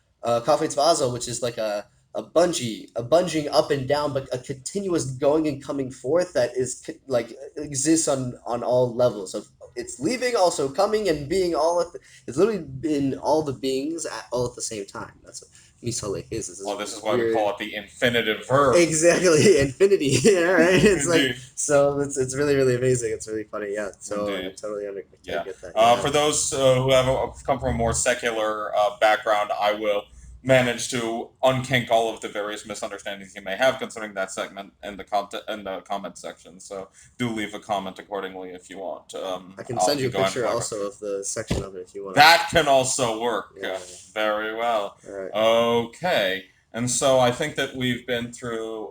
kafetz va'azo, which is like a bunging up and down, but a continuous going and coming forth that is like exists on all levels of. It's leaving, also coming, and being all it's literally been all the beings all at the same time. That's what misalek is. This is why we call it the infinitive verb. Exactly, infinity. Yeah, right. It's Indeed. like so. It's really really amazing. It's really funny. Yeah. So Indeed. I totally Yeah. get that. Yeah. For those who have come from a more secular background, I will manage to unkink all of the various misunderstandings you may have concerning that segment in the content in the comment section. So do leave a comment accordingly if you want. I can I'll send be you a going picture to. also of the section of it if you want to. That can also work Yeah. very well. All right. Okay. And so I think that we've been through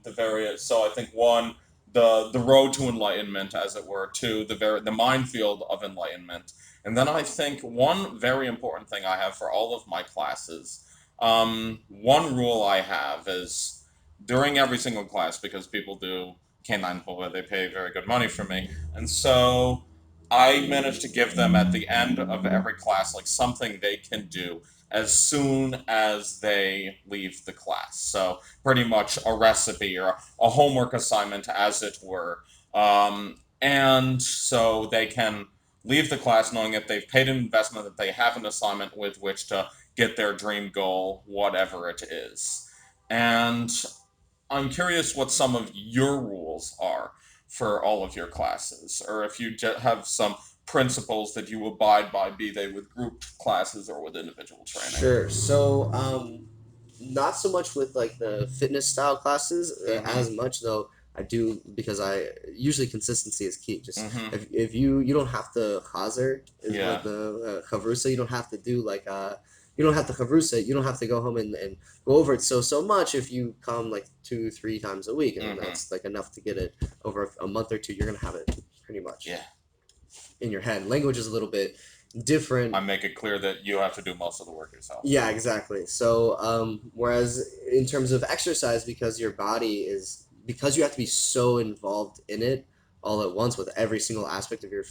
the various. So I think one, the road to enlightenment, as it were, two, the minefield of enlightenment, and then I think one very important thing I have for all of my classes. One rule I have is during every single class because people do canine pull, they pay very good money for me, and so I managed to give them at the end of every class like something they can do as soon as they leave the class. So pretty much a recipe or a homework assignment, as it were, and so they can leave the class knowing that they've paid an investment, that they have an assignment with which to get their dream goal, whatever it is. And I'm curious what some of your rules are for all of your classes, or if you have some principles that you abide by, be they with group classes or with individual training. Sure. So, not so much with like the fitness style classes, Mm-hmm. as much though. I do because I usually consistency is key. Just Mm-hmm. if you don't have to chazer is Yeah. what the chavrusa. You don't have to do like you don't have to chavrusa. You don't have to go home and go over it so much. If you come like 2 3 times a week, and Mm-hmm. that's like enough to get it over a month or two. You're gonna have it pretty much Yeah. in your head. Language is a little bit different. I make it clear that you have to do most of the work yourself. Yeah, exactly. So, whereas in terms of exercise, because your body is, because you have to be so involved in it all at once with every single aspect of your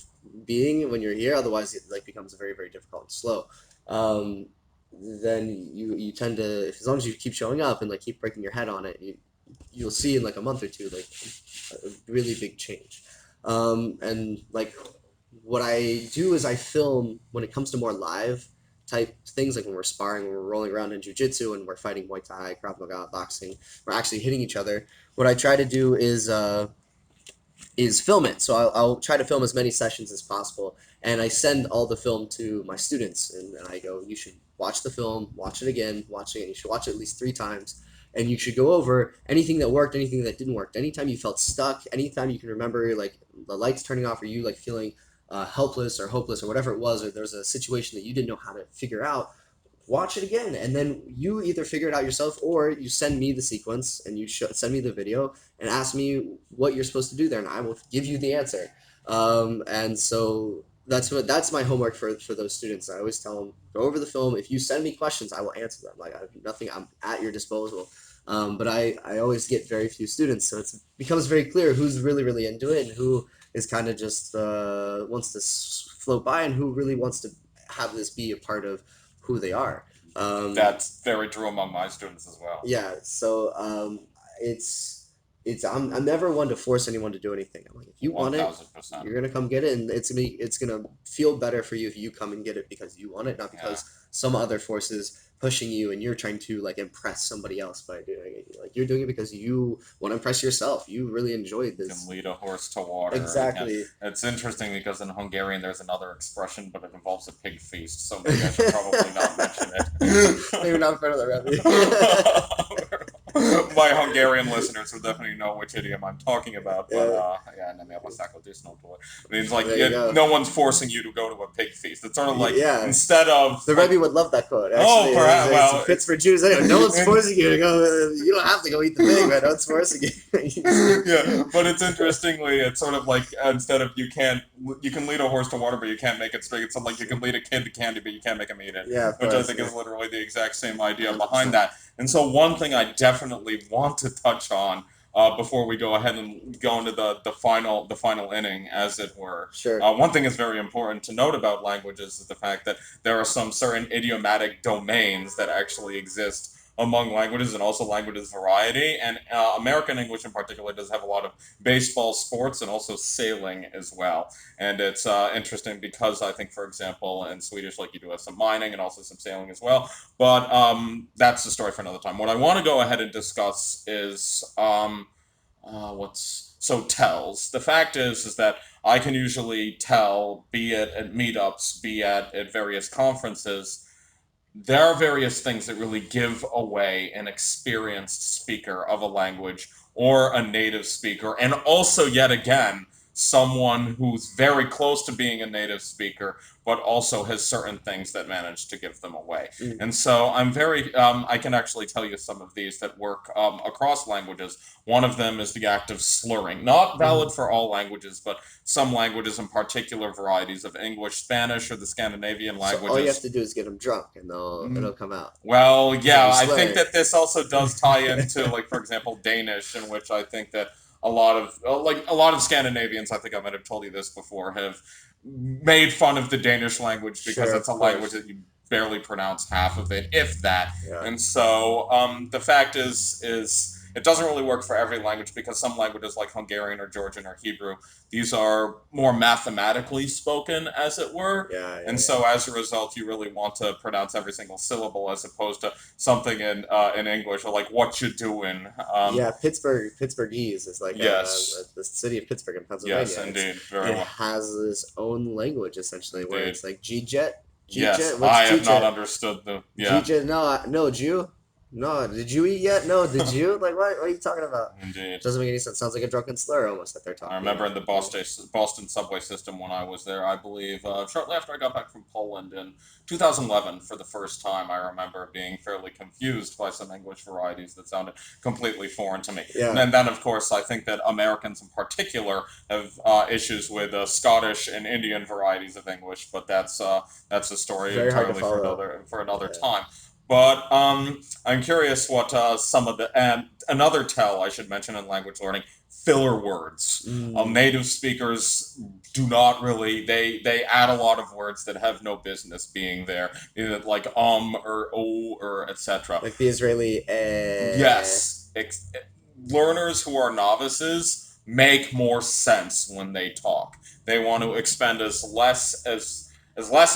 being when you're here, otherwise it like becomes very, very difficult and slow. Um, then you tend to, if as long as you keep showing up and like keep breaking your head on it, you'll see in like a month or two like a really big change. And like what I do is I film when it comes to more live type things, like when we're sparring, when we're rolling around in jujitsu and we're fighting Muay Thai, Krav Maga, boxing, we're actually hitting each other. What I try to do is film it. So I'll try to film as many sessions as possible, and I send all the film to my students, and I go, you should watch the film, watch it again, watch it again. You should watch it at least 3 times, and you should go over anything that worked, anything that didn't work. Anytime you felt stuck, anytime you can remember like the lights turning off, or you like feeling helpless or hopeless or whatever it was, or there's a situation that you didn't know how to figure out, watch it again, and then you either figure it out yourself or you send me the sequence and send me the video and ask me what you're supposed to do there, and I will give you the answer. And so that's my homework for those students. I always tell them, go over the film. If you send me questions, I will answer them. Like I have nothing, I'm at your disposal. But I always get very few students, so it becomes very clear who's really really into it and who is kind of just wants to float by, and who really wants to have this be a part of who they are. That's very true among my students as well. Yeah, so it's I'm never one to force anyone to do anything. I'm like, if you One want it, thousand percent. you're gonna come get it, and it's gonna feel better for you if you come and get it because you want it, not Yeah. because some other force is pushing you and you're trying to like impress somebody else by doing it. Like you're doing it because you want to impress yourself. You really enjoyed You can this. lead a horse to water. Again, Exactly. it's interesting because in Hungarian there's another expression, but it involves a pig feast, so maybe I should probably not mention Maybe it. not in front of the Rebbe. My Hungarian listeners will definitely know which idiom I'm talking about, but Yeah, yeah, nem javaslák disznótól. It means like there you go. no one's forcing you to go to a pig feast. It's sort of like Yeah, instead of the like, Rebbe would love that quote. oh, Actually, perhaps, it well, fits for Jews anyway. No one's and forcing you to go. You don't have to go eat the pig, man. No one's forcing yeah, but it's you. interestingly, it's sort of like instead of you can lead a horse to water, but you can't make it straight. It's like you can lead a kid to candy, but you can't make him eat it, Yeah, of which I course. think Yeah, is literally the exact same idea behind 100%. that. And so, one thing I definitely want to touch on before we go ahead and go into the final inning, as it were. Sure. One thing is very important to note about languages is the fact that there are some certain idiomatic domains that actually exist among languages and also languages variety. And American English in particular does have a lot of baseball, sports, and also sailing as well. And it's interesting because I think, for example, in Swedish, like you do have some mining and also some sailing as well. But that's the story for another time. What I want to go ahead and discuss is what's so tells. The fact is that I can usually tell, be it at meetups, be at various conferences, there are various things that really give away an experienced speaker of a language or a native speaker, and also, yet again, someone who's very close to being a native speaker, but also has certain things that manage to give them away. Mm, And so I can actually tell you some of these that work across languages. One of them is the act of slurring. Not mm. valid for all languages, but some languages, in particular varieties of English, Spanish, or the Scandinavian So all you have languages. to do is get them drunk, and it'll come out. Well, If yeah, you I think slur that this also does tie into, like, for example, Danish, in which I think that a lot of Scandinavians, I think I might have told you this before, have made fun of the Danish language because Sure, it's a of language course. that you barely pronounce half of it, if that. Yeah. And so the fact is it doesn't really work for every language because some languages like Hungarian or Georgian or Hebrew, these are more mathematically spoken, as it were. Yeah, And yeah, so, as a result, you really want to pronounce every single syllable as opposed to something in English, or like "what you doing." yeah. Pittsburghese is like Yes, the city of Pittsburgh in yes, Pennsylvania. indeed, very It well, has its own language essentially, where indeed. it's like G-Jet. Yes, What's I have not G-Jet? understood the yeah, G-Jet? No, Jew. No, did you eat yet? No, did you? Like, what are you talking about? indeed. Doesn't make any sense. Sounds like a drunken slur almost that they're I talking remember about. in the You know? Boston subway system when I was there, I believe, shortly after I got back from Poland in 2011 for the first time, I remember being fairly confused by some English varieties that sounded completely foreign to me. And Yeah, then of course, I think that Americans in particular have issues with Scottish and Indian varieties of English, but that's a story very hard to entirely follow. for another Yeah. time. But I'm curious what some of the and another tell I should mention in language learning, filler words. Mm, Native speakers do not really they add a lot of words that have no business being there, either like or or etc. like the Israeli Yes, learners who are novices make more sense when they talk. They want to expend as less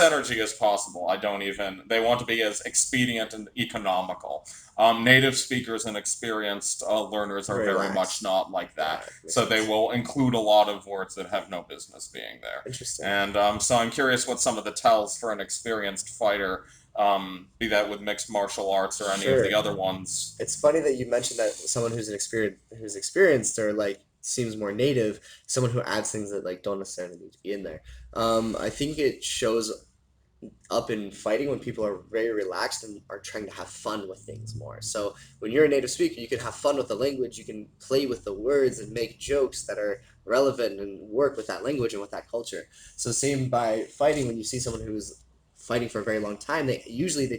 energy as possible. I don't even. They want to be as expedient and economical. Native speakers and experienced learners are very much relaxed. not like that. Yeah, makes So they sense. will include a lot of words that have no business being there. Interesting. And so I'm curious what some of the tells for an experienced fighter, be that with mixed martial arts or any of the Sure. other ones. It's funny that you mentioned that someone who's experienced or like seems more native, someone who adds things that like don't necessarily need to be in there. I think it shows up in fighting when people are very relaxed and are trying to have fun with things more. So when you're a native speaker, you can have fun with the language, you can play with the words and make jokes that are relevant and work with that language and with that culture. So same by fighting, when you see someone who's fighting for a very long time, they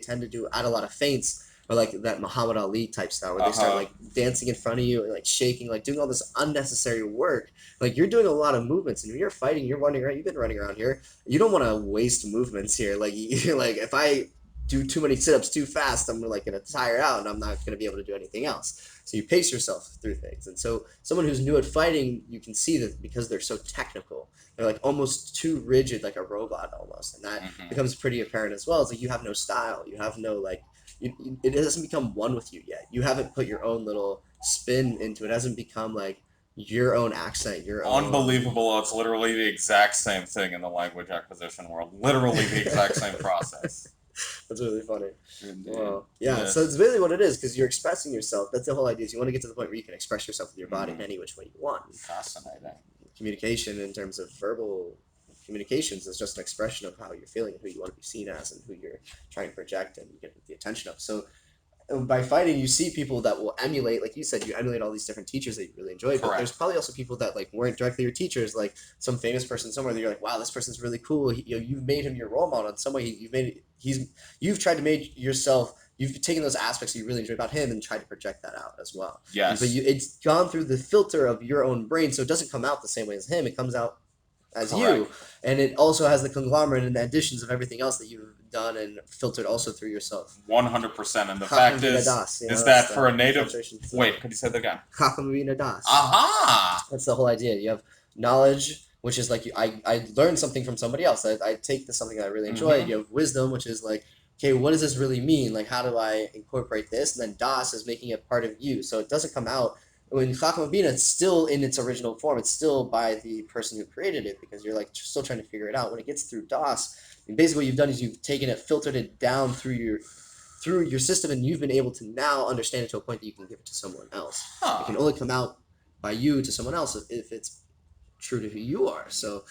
tend to do add a lot of feints or like that Muhammad Ali type style where Uh they start huh. like dancing in front of you and like shaking, like doing all this unnecessary work. Like you're doing a lot of movements and when you're fighting, you're running around, you've been running around here, you don't want to waste movements here. Like you're like if I do too many sit-ups too fast, I'm like gonna tire out and I'm not gonna be able to do anything else. So you pace yourself through things. And so someone who's new at fighting, you can see that because they're so technical, they're like almost too rigid, like a robot almost, and that Mm-hmm. becomes pretty apparent as well. It's like you have no style, you have no like. It hasn't become one with you yet. You haven't put your own little spin into it. It hasn't become like your own accent, your own. Unbelievable. It's literally the exact same thing in the language acquisition world. Literally the exact same process. That's really funny. Indeed. Well, yeah. So it's Yes. really what it is because you're expressing yourself. That's the whole idea. Is you want to get to the point where you can express yourself with your body in Mm, any which way you want. fascinating. Communication in terms of verbal communications is just an expression of how you're feeling and who you want to be seen as and who you're trying to project and get the attention of. So by fighting, you see people that will emulate, like you said, you emulate all these different teachers that you really enjoy. But there's Correct. probably also people that like weren't directly your teachers, like some famous person somewhere that you're like, wow, this person's really cool. You've made him your role model in some way. You've tried to make yourself. You've taken those aspects that you really enjoy about him and tried to project that out as well. But Yes. it's gone through the filter of your own brain, so it doesn't come out the same way as him. It comes out as you, Correct. and it also has the conglomerate and the additions of everything else that you've done and filtered also through yourself. 100%. And the fact Chacham das, is that's that for the a native. filtration. Wait, could you say that again? Chacham das. Aha! That's the whole idea. You have knowledge, which is like I learned something from somebody else. I take this something that I really enjoy. Mm-hmm. You have wisdom, which is like, okay, what does this really mean? Like, how do I incorporate this? And then das is making it part of you, so it doesn't come out when Chachma Bina, it's still in its original form. It's still by the person who created it because you're like still trying to figure it out. When it gets through DOS, and basically what you've done is you've taken it, filtered it down through your system, and you've been able to now understand it to a point that you can give it to someone else. It Huh. can only come out by you to someone else if it's true to who you are. So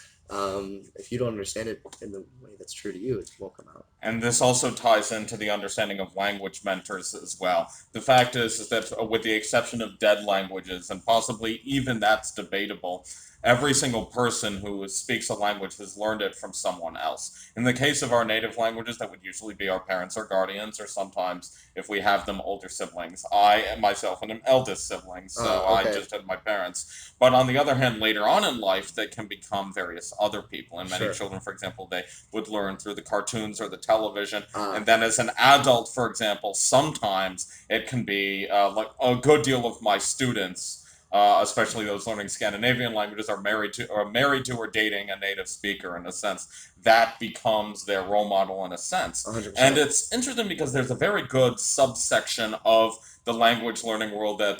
if you don't understand it in the way that's true to you, it won't come out. And this also ties into the understanding of language mentors as well. The fact is that, with the exception of dead languages, and possibly even that's debatable, every single person who speaks a language has learned it from someone else. In the case of our native languages, that would usually be our parents or guardians, or sometimes, if we have them, older siblings. I myself am an eldest sibling, so I Okay, just had my parents. But on the other hand, later on in life, they can become various other people. And many sure. children, for example, they would learn through the cartoons or the television. Uh, And then as an adult, for example, sometimes it can be like a good deal of my students, especially those learning Scandinavian languages, are married to or dating a native speaker. In a sense, that becomes their role model in a sense. And 100%. it's interesting because there's a very good subsection of the language learning world that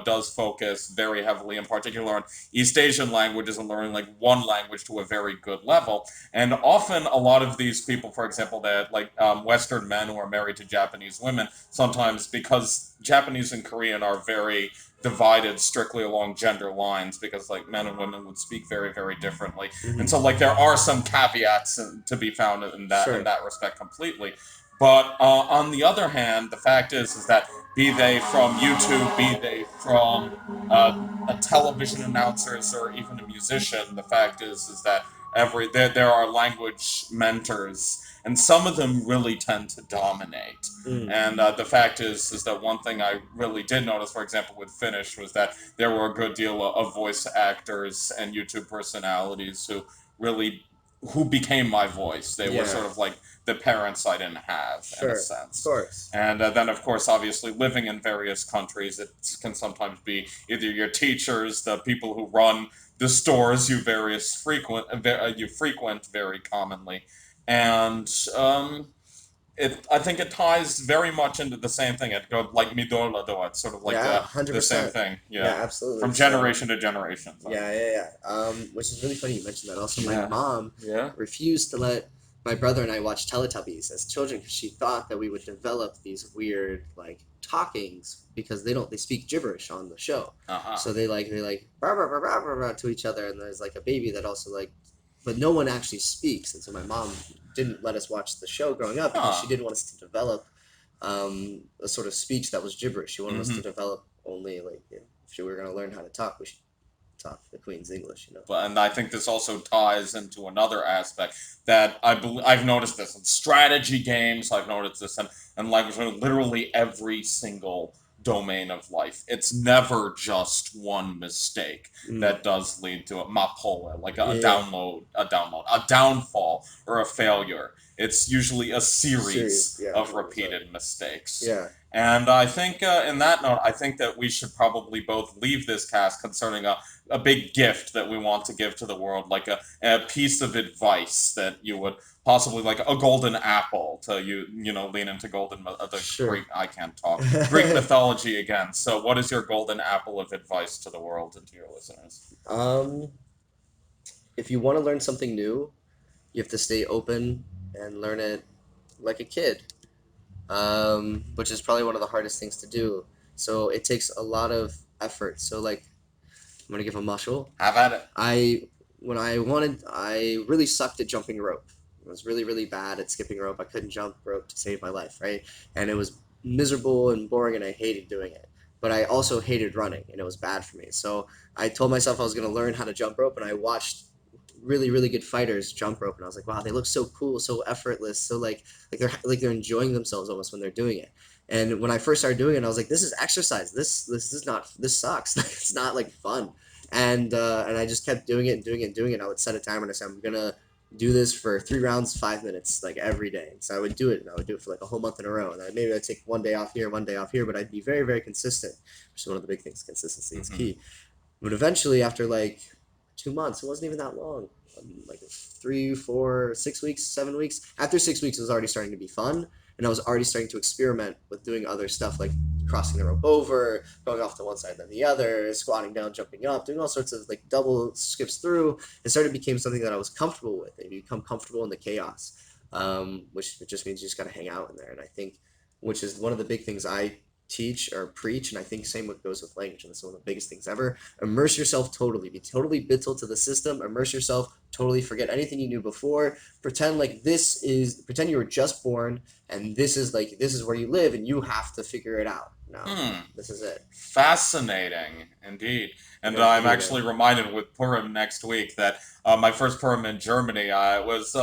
does focus very heavily, in particular, on East Asian languages and learning like one language to a very good level. And often, a lot of these people, for example, that like Western men who are married to Japanese women, sometimes because Japanese and Korean are very divided strictly along gender lines, because like men and women would speak very, very differently. And so Hmm. like there are some caveats to be found in Sure. that respect completely. But on the other hand, the fact is that, be they from YouTube, be they from a television announcers, or even a musician, the fact is that there are language mentors, and some of them really tend to dominate. Mm. And the fact is that one thing I really did notice, for example, with Finnish, was that there were a good deal of voice actors and YouTube personalities really who became my voice. They were Yeah. sort of like the parents I didn't have, in a Sure. Of sense. course. And then, of course, obviously, living in various countries, it can sometimes be either your teachers, the people who run the stores you frequent very commonly, and I think it ties very much into the same thing. It goes like midola do. It's sort of like Yeah. the same 100%. thing. Yeah. Yeah, Absolutely. from So. generation to generation. So. Yeah, yeah, yeah. Which is really funny you mentioned that. Also, my Yeah. mom Yeah. refused to let my brother and I watch Teletubbies as children because she thought that we would develop these weird like talkings because they speak gibberish on the show. Uh huh. So they like rah, rah, rah, rah, rah, rah, to each other, and there's like a baby that also like, but no one actually speaks, and so my mom didn't let us watch the show growing up because she Huh. didn't want us to develop a sort of speech that was gibberish. She wanted us to Mm-hmm. develop only like if we were going to learn how to talk, we should talk the Queen's English. But and I think this also ties into another aspect that I've noticed this in strategy games. I've noticed this in language, literally every single domain of life. It's never just one mistake Mm. that does lead to a mapola, like Yeah, a downfall, or a failure. It's usually a serious. series Yeah, of 100%. repeated mistakes. Yeah, And I think, in that note, I think that we should probably both leave this cast concerning a big gift that we want to give to the world, like a piece of advice that you would possibly, like a golden apple, to lean into the sure. Greek, I can't talk, Greek mythology again. So what is your golden apple of advice to the world and to your listeners? um, if you want to learn something new, you have to stay open and learn it like a kid, which is probably one of the hardest things to do. So it takes a lot of effort. So like, I'm gonna give a muscle. Have at it. I I really sucked at jumping rope. I was really really bad at skipping rope. I couldn't jump rope to save my life, right? And it was miserable and boring, and I hated doing it. But I also hated running, and it was bad for me. So I told myself I was going to learn how to jump rope, and I watched really really good fighters jump rope, and I was like, wow, they look so cool, so effortless, so like they're enjoying themselves almost when they're doing it. And when I first started doing it, I was like, this is exercise. This is not, this sucks. It's not like fun. And I just kept doing it and doing it and doing it. I would set a timer and I said, I'm gonna do this for 3 rounds, 5 minutes, like every day. So I would do it, and I would do it for like a whole month in a row. And maybe I'd take one day off here, one day off here, but I'd be very, very consistent, which is one of the big things. Consistency is Mm-hmm. key. But eventually, after like 2 months, it wasn't even that long. Like 3, 4, 6 weeks, 7 weeks. After 6 weeks, it was already starting to be fun, and I was already starting to experiment with doing other stuff like crossing the rope over, going off to one side then the other, squatting down, jumping up, doing all sorts of like double skips through. It started became something that I was comfortable with, and you become comfortable in the chaos, which just means you just got to hang out in there. And I think, which is one of the big things I teach or preach, and I think same what goes with language, and this is one of the biggest things ever. Immerse yourself totally. Be totally bittle to the system. Immerse yourself totally. Forget anything you knew before. Pretend like pretend you were just born, and this is where you live, and you have to figure it out. No, this is it. Fascinating, indeed. And Yeah, I'm actually reminded with Purim next week that my first Purim in Germany, I was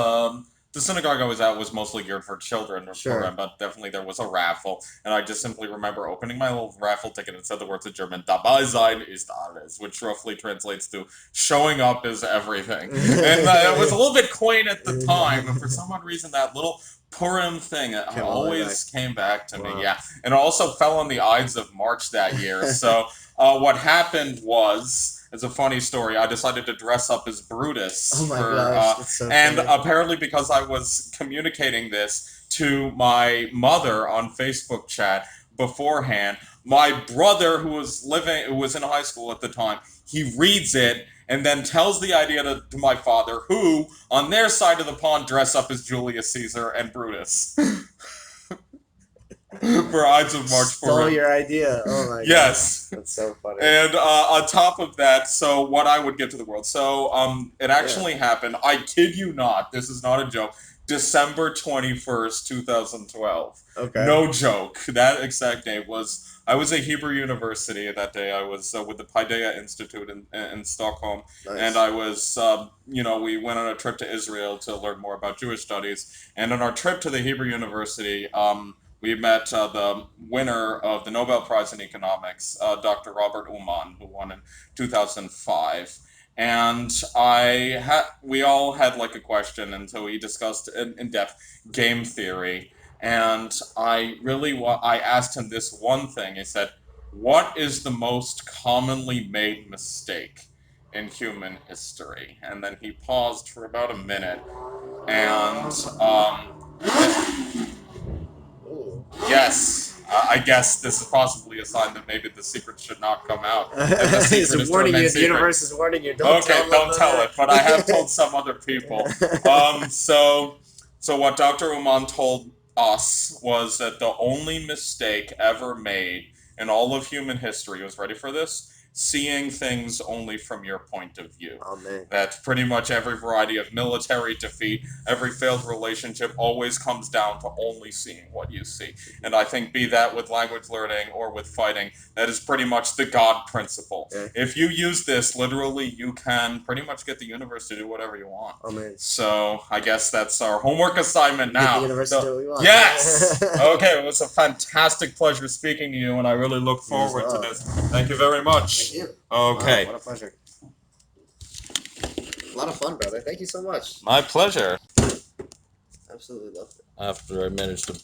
the synagogue I was at was mostly geared for children of Sure. Purim, but definitely there was a raffle, and I just simply remember opening my little raffle ticket and said the words in German, "Dabei sein ist alles," which roughly translates to "showing up is everything." And it was a little bit quaint at the time, but for some odd reason that little Purim thing always came back to me. Yeah, and it also fell on the Ides of March that year. So what happened was, it's a funny story. I decided to dress up as Brutus. Oh my gosh, that's so and funny. apparently because I was communicating this to my mother on Facebook chat beforehand, my brother who was in high school at the time, he reads it and then tells the idea to my father, who, on their side of the pond, dress up as Julius Caesar and Brutus. For Ides of March Stole your idea. Oh my Yes. gosh. That's so funny. And on top of that, so what I would give to the world. So it actually happened. I kid you not. This is not a joke. December 21st, 2012. Okay. No joke. That exact day was. I was at Hebrew University that day. I was with the Paideia Institute in Stockholm. Nice. And I was, we went on a trip to Israel to learn more about Jewish studies. And on our trip to the Hebrew University, we met the winner of the Nobel Prize in Economics, Dr. Robert Uman, who won in 2005. And we all had like a question, and so we discussed in depth game theory. And I asked him this one thing. He said, "What is the most commonly made mistake in human history?" And then he paused for about a minute, and yes. I guess this is possibly a sign that maybe the secret should not come out. It's warning you. The universe is warning you. Don't tell it. But I have told some other people. So what Dr. Uman told us was that the only mistake ever made in all of human history was, ready for this? Seeing things only from your point of view. Oh, man. That pretty much every variety of military defeat, every failed relationship always comes down to only seeing what you see. And I think be that with language learning or with fighting, that is pretty much the God principle. Yeah. If you use this, literally, you can pretty much get the universe to do whatever you want. Oh, man. So I guess that's our homework assignment now. Get the universe to do what we want. Yes! Okay, it was a fantastic pleasure speaking to you, and I really look forward to this. Thank you very much. Thank you. Okay. Wow, what a pleasure. A lot of fun, brother. Thank you so much. My pleasure. Absolutely loved it. After I managed to